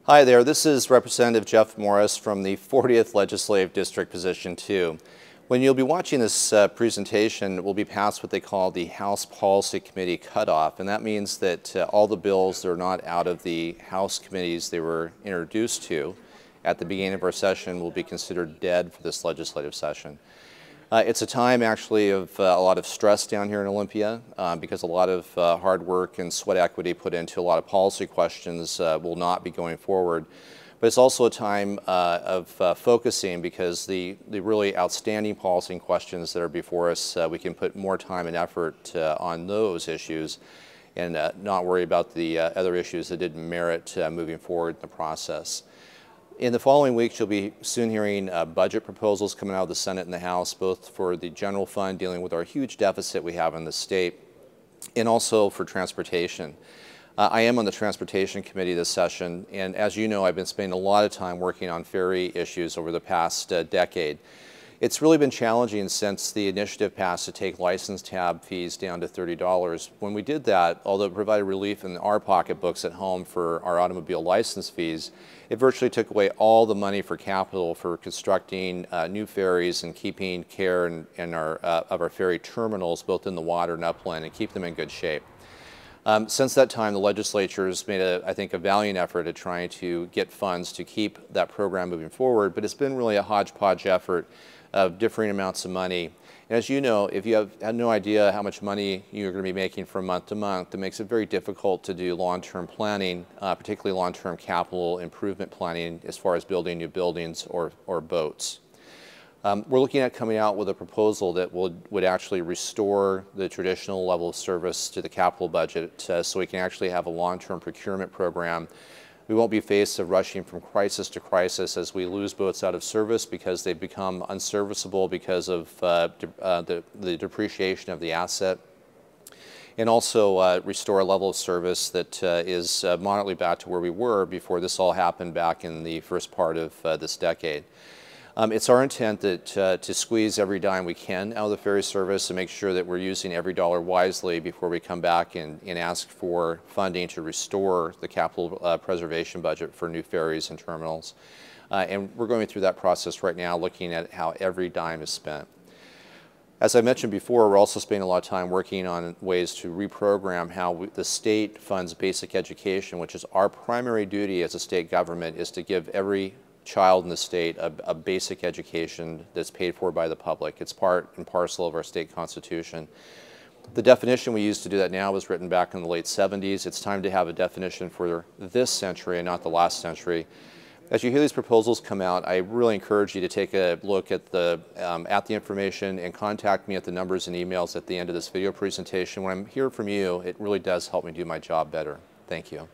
Hi there, this is Representative Jeff Morris from the 40th Legislative District, Position 2. When you'll be watching this presentation, we'll be past what they call the House Policy Committee cutoff, and that means that all the bills that are not out of the House committees they were introduced to at the beginning of our session will be considered dead for this legislative session. It's a time actually of a lot of stress down here in Olympia because a lot of hard work and sweat equity put into a lot of policy questions will not be going forward. But it's also a time of focusing because the really outstanding policy questions that are before us, we can put more time and effort on those issues and not worry about the other issues that didn't merit moving forward in the process. In the following weeks, you'll be soon hearing budget proposals coming out of the Senate and the House, both for the general fund dealing with our huge deficit we have in the state, and also for transportation. I am on the Transportation Committee this session, and as you know, I've been spending a lot of time working on ferry issues over the past decade. It's really been challenging since the initiative passed to take license tab fees down to $30. When we did that, although it provided relief in our pocketbooks at home for our automobile license fees, it virtually took away all the money for capital for constructing new ferries and keeping care of our ferry terminals, both in the water and upland, and keep them in good shape. Since that time, the legislature has made, I think, a valiant effort at trying to get funds to keep that program moving forward, but it's been really a hodgepodge effort of differing amounts of money. And as you know, if you have no idea how much money you're going to be making from month to month, it makes it very difficult to do long-term planning, particularly long-term capital improvement planning as far as building new buildings or boats. We're looking at coming out with a proposal that would actually restore the traditional level of service to the capital budget so we can actually have a long-term procurement program. We won't be faced with rushing from crisis to crisis as we lose boats out of service because they become unserviceable because of the depreciation of the asset, and also restore a level of service that is moderately back to where we were before this all happened back in the first part of this decade. It's our intent that to squeeze every dime we can out of the ferry service and make sure that we're using every dollar wisely before we come back and ask for funding to restore the capital preservation budget for new ferries and terminals. And we're going through that process right now, looking at how every dime is spent. As I mentioned before, we're also spending a lot of time working on ways to reprogram how the state funds basic education, which is our primary duty as a state government, is to give every child in the state a basic education that's paid for by the public. It's part and parcel of our state constitution. The definition we use to do that now was written back in the late 70s. It's time to have a definition for this century and not the last century. As you hear these proposals come out, I really encourage you to take a look at the information and contact me at the numbers and emails at the end of this video presentation. When I'm hearing from you, it really does help me do my job better. Thank you.